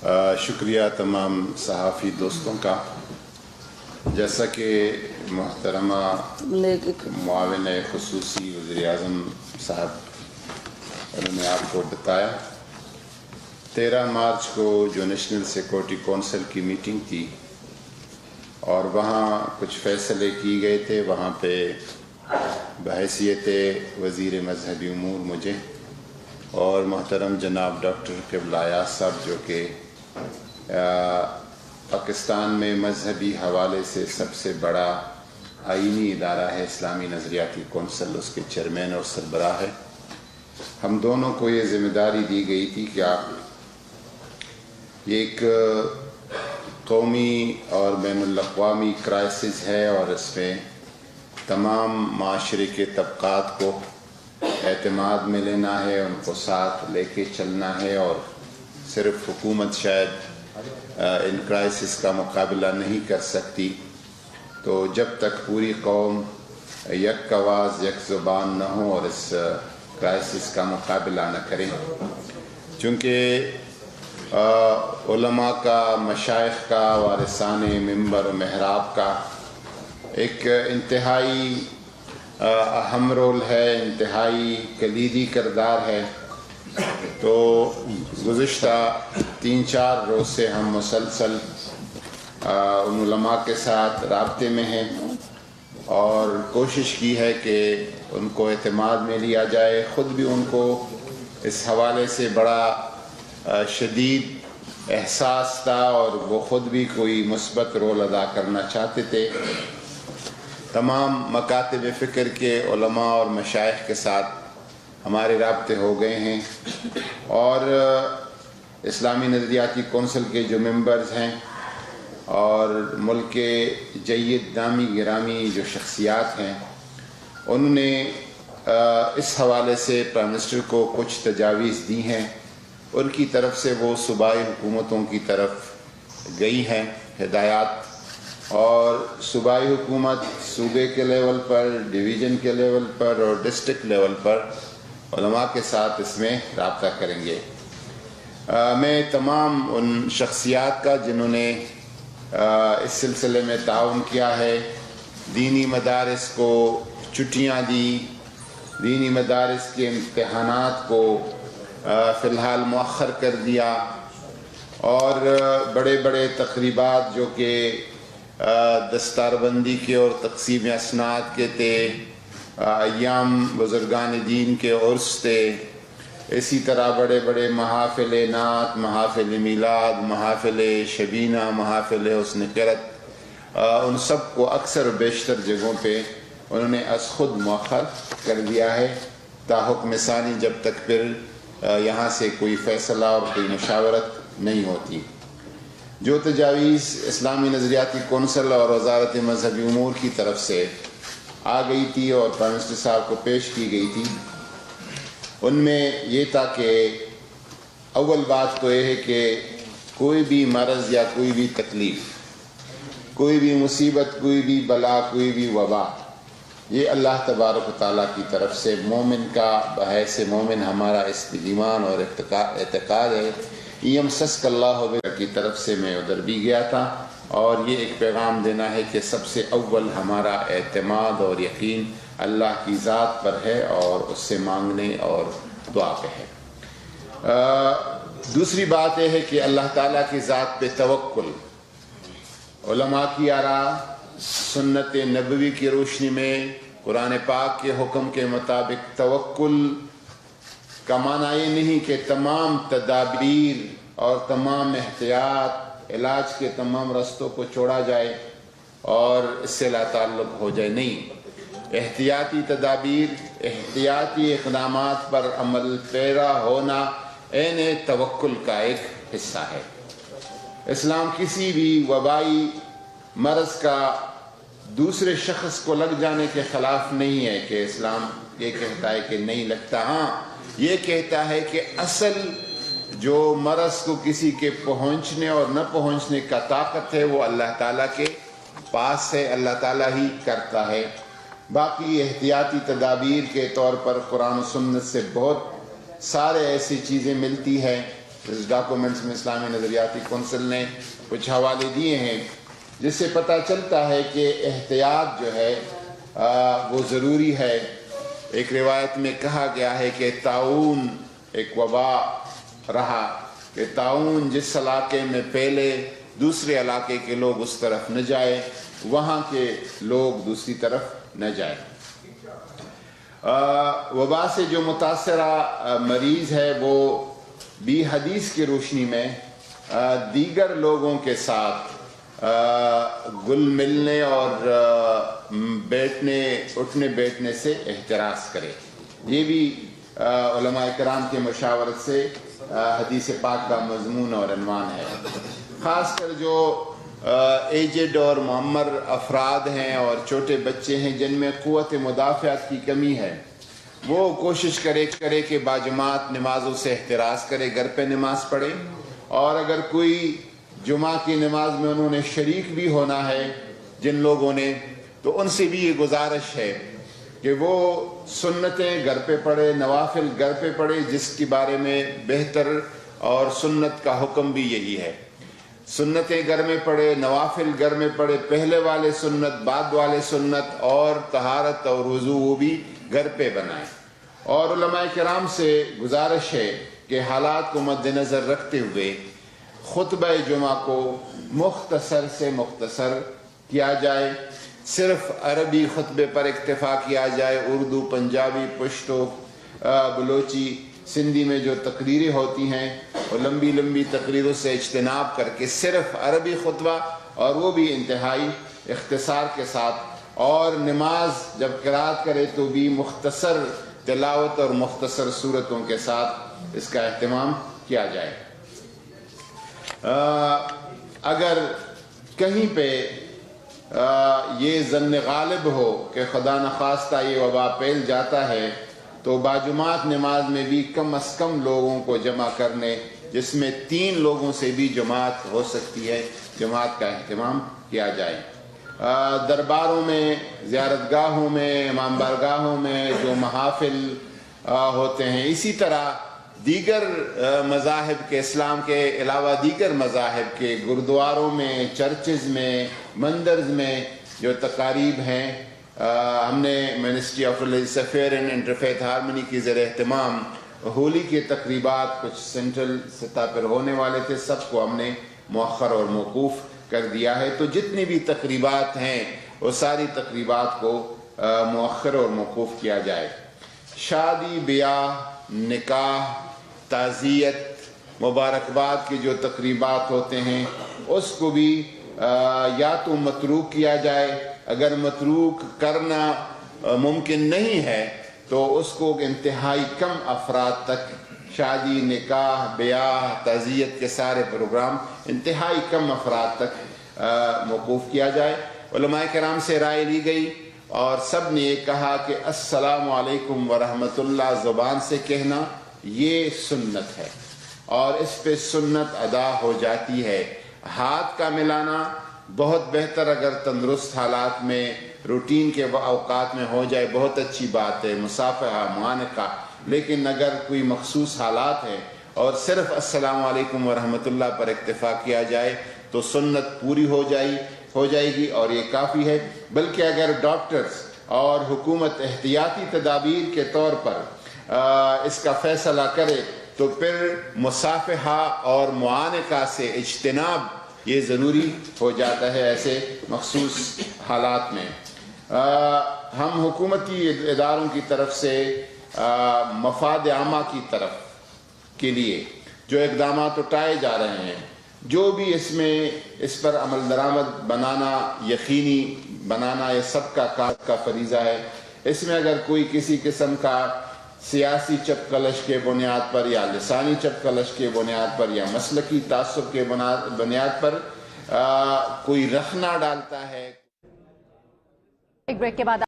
شکریہ تمام صحافی دوستوں کا. جیسا کہ محترمہ معاون خصوصی وزیر اعظم صاحب انہوں نے آپ کو بتایا، 13 مارچ کو جو نیشنل سیکورٹی کونسل کی میٹنگ تھی اور وہاں کچھ فیصلے کی گئے تھے، وہاں پہ بحیثیت وزیر مذہبی امور مجھے اور محترم جناب ڈاکٹر قبلہ ایاز صاحب جو کہ پاکستان میں مذہبی حوالے سے سب سے بڑا آئینی ادارہ ہے اسلامی نظریاتی کونسل، اس کے چیئرمین اور سربراہ ہے، ہم دونوں کو یہ ذمہ داری دی گئی تھی کہ آپ یہ ایک قومی اور بین الاقوامی کرائسس ہے اور اس میں تمام معاشرے کے طبقات کو اعتماد میں لینا ہے، ان کو ساتھ لے کے چلنا ہے، اور صرف حکومت شاید ان کرائسس کا مقابلہ نہیں کر سکتی. تو جب تک پوری قوم یک آواز یک زبان نہ ہو اور اس کرائسس کا مقابلہ نہ کریں، چونکہ علماء کا، مشائخ کا، وارثان منبر و محراب کا ایک انتہائی اہم رول ہے، انتہائی کلیدی کردار ہے. تو گزشتہ 3-4 روز سے ہم مسلسل ان علماء کے ساتھ رابطے میں ہیں اور کوشش کی ہے کہ ان کو اعتماد میں لیا جائے. خود بھی ان کو اس حوالے سے بڑا شدید احساس تھا اور وہ خود بھی کوئی مثبت رول ادا کرنا چاہتے تھے. تمام مکاتب فکر کے علماء اور مشائخ کے ساتھ ہمارے رابطے ہو گئے ہیں اور اسلامی نظریاتی کونسل کے جو ممبرز ہیں اور ملک کے جید نامی گرامی جو شخصیات ہیں، انہوں نے اس حوالے سے پرائم منسٹر کو کچھ تجاویز دی ہیں. ان کی طرف سے وہ صوبائی حکومتوں کی طرف گئی ہیں ہدایات، اور صوبائی حکومت صوبے کے لیول پر، ڈویژن کے لیول پر اور ڈسٹرکٹ لیول پر علماء کے ساتھ اس میں رابطہ کریں گے. میں تمام ان شخصیات کا جنہوں نے اس سلسلے میں تعاون کیا ہے، دینی مدارس کو چھٹیاں دی، دینی مدارس کے امتحانات کو فی الحال مؤخر کر دیا، اور بڑے بڑے تقریبات جو کہ دستار بندی کے اور تقسیم اسناد کے تھے، ایام بزرگان دین کے عرس تھے، اسی طرح بڑے بڑے محافل نعت، محافل میلاد، محافل شبینہ، محافل حسن قرأت، ان سب کو اکثر و بیشتر جگہوں پہ انہوں نے از خود مؤخر کر دیا ہے تا حکم ثانی، جب تک پھر یہاں سے کوئی فیصلہ اور کوئی مشاورت نہیں ہوتی. جو تجاویز اسلامی نظریاتی کونسل اور وزارت مذہبی امور کی طرف سے آ گئی تھی اور پرائم منسٹر صاحب کو پیش کی گئی تھی، ان میں یہ تھا کہ اول بات تو یہ ہے کہ کوئی بھی مرض یا کوئی بھی تکلیف، کوئی بھی مصیبت، کوئی بھی بلا، کوئی بھی وبا، یہ اللہ تبارک و تعالیٰ کی طرف سے مومن کا بحیث مومن ہمارا اس ایمان اور اعتقاد ہے. یمسسک اللہ بک کی طرف سے میں ادھر بھی گیا تھا، اور یہ ایک پیغام دینا ہے کہ سب سے اول ہمارا اعتماد اور یقین اللہ کی ذات پر ہے اور اس سے مانگنے اور دعا پہ ہے. دوسری بات یہ ہے کہ اللہ تعالیٰ کی ذات پہ توکل، علماء کی آراء، سنت نبوی کی روشنی میں قرآن پاک کے حکم کے مطابق توکل کا معنی یہ نہیں کہ تمام تدابیر اور تمام احتیاط، علاج کے تمام رستوں کو چھوڑا جائے اور اس سے لا تعلق ہو جائے. نہیں، احتیاطی تدابیر، احتیاطی اقدامات پر عمل پیرا ہونا عین توکل کا ایک حصہ ہے. اسلام کسی بھی وبائی مرض کا دوسرے شخص کو لگ جانے کے خلاف نہیں ہے کہ اسلام یہ کہتا ہے کہ نہیں لگتا. ہاں، یہ کہتا ہے کہ اصل جو مرض کو کسی کے پہنچنے اور نہ پہنچنے کا طاقت ہے وہ اللہ تعالیٰ کے پاس ہے، اللہ تعالیٰ ہی کرتا ہے. باقی احتیاطی تدابیر کے طور پر قرآن و سنت سے بہت سارے ایسی چیزیں ملتی ہیں اس ڈاکومنٹس میں اسلامی نظریاتی کونسل نے کچھ حوالے دیے ہیں جس سے پتہ چلتا ہے کہ احتیاط جو ہے وہ ضروری ہے. ایک روایت میں کہا گیا ہے کہ طاعون ایک وبا رہا کہ طاعون جس علاقے میں پہلے دوسرے علاقے کے لوگ اس طرف نہ جائے وہاں کے لوگ دوسری طرف نہ جائیں. وبا سے جو متاثرہ مریض ہے وہ بھی حدیث کی روشنی میں دیگر لوگوں کے ساتھ گل ملنے اور بیٹھنے اٹھنے بیٹھنے سے احتراز کرے. یہ بھی علماء کرام کے مشاورت سے حدیث پاک کا مضمون اور عنوان ہے. خاص کر جو ایجڈ اور معمر افراد ہیں اور چھوٹے بچے ہیں جن میں قوت مدافعت کی کمی ہے وہ کوشش کرے کہ باجماعت نمازوں سے احتراز کرے, گھر پہ نماز پڑھے, اور اگر کوئی جمعہ کی نماز میں انہوں نے شریک بھی ہونا ہے جن لوگوں نے, تو ان سے بھی یہ گزارش ہے کہ وہ سنتیں گھر پہ پڑھے, نوافل گھر پہ پڑھے, جس کے بارے میں بہتر اور سنت کا حکم بھی یہی ہے. سنتیں گھر میں پڑھے, نوافل گھر میں پڑھے, پہلے والے سنت بعد والے سنت, اور طہارت اور وضو وہ بھی گھر پہ بنائیں. اور علماء کرام سے گزارش ہے کہ حالات کو مد نظر رکھتے ہوئے خطبہ جمعہ کو مختصر سے مختصر کیا جائے, صرف عربی خطبے پر اکتفا کیا جائے. اردو, پنجابی, پشتو, بلوچی, سندھی میں جو تقریریں ہوتی ہیں اور لمبی لمبی تقریروں سے اجتناب کر کے صرف عربی خطبہ, اور وہ بھی انتہائی اختصار کے ساتھ, اور نماز جب قرات کرے تو بھی مختصر تلاوت اور مختصر صورتوں کے ساتھ اس کا اہتمام کیا جائے. اگر کہیں پہ یہ ظن غالب ہو کہ خدا نخواستہ یہ وبا پھیل جاتا ہے تو باجماعت نماز میں بھی کم از کم لوگوں کو جمع کرنے, جس میں 3 لوگوں سے بھی جماعت ہو سکتی ہے, جماعت کا اہتمام کیا جائے. درباروں میں, زیارت گاہوں میں, امام بارگاہوں میں جو محافل ہوتے ہیں, اسی طرح دیگر مذاہب کے, اسلام کے علاوہ دیگر مذاہب کے گردواروں میں, چرچز میں, مندرز میں جو تقاریب ہیں, ہم نے ministry of religious affair and interfaith harmony کی زیر اہتمام ہولی کے تقریبات کچھ سینٹرل سطح پر ہونے والے تھے, سب کو ہم نے مؤخر اور موقوف کر دیا ہے. تو جتنی بھی تقریبات ہیں وہ ساری تقریبات کو مؤخر اور موقوف کیا جائے. شادی, بیاہ, نکاح, تعزیت, مبارکباد کے جو تقریبات ہوتے ہیں اس کو بھی یا تو متروک کیا جائے, اگر متروک کرنا ممکن نہیں ہے تو اس کو انتہائی کم افراد تک, شادی, نکاح, بیاہ, تعزیت کے سارے پروگرام انتہائی کم افراد تک موقوف کیا جائے. علماء کرام سے رائے لی گئی اور سب نے یہ کہا کہ السلام علیکم ورحمۃ اللہ زبان سے کہنا یہ سنت ہے اور اس پہ سنت ادا ہو جاتی ہے. ہاتھ کا ملانا بہت بہتر, اگر تندرست حالات میں روٹین کے اوقات میں ہو جائے بہت اچھی بات ہے, مصافحہ, معانقہ. لیکن اگر کوئی مخصوص حالات ہے اور صرف السلام علیکم ورحمۃ اللہ پر اکتفا کیا جائے تو سنت پوری ہو جائے گی اور یہ کافی ہے. بلکہ اگر ڈاکٹرز اور حکومت احتیاطی تدابیر کے طور پر اس کا فیصلہ کرے تو پھر مصافحہ اور معانقہ سے اجتناب یہ ضروری ہو جاتا ہے ایسے مخصوص حالات میں. ہم حکومتی اداروں کی طرف سے مفاد عامہ کی طرف کے لیے جو اقدامات اٹھائے جا رہے ہیں, جو بھی اس پر عمل درآمد بنانا, یقینی بنانا, یہ سب کا فریضہ ہے. اس میں اگر کوئی کسی قسم کا سیاسی چپ کلش کے بنیاد پر یا لسانی چپ کلش کے بنیاد پر یا مسلکی تعصب کے بنیاد پر کوئی رخنہ ڈالتا ہے. ایک بریک کے بعد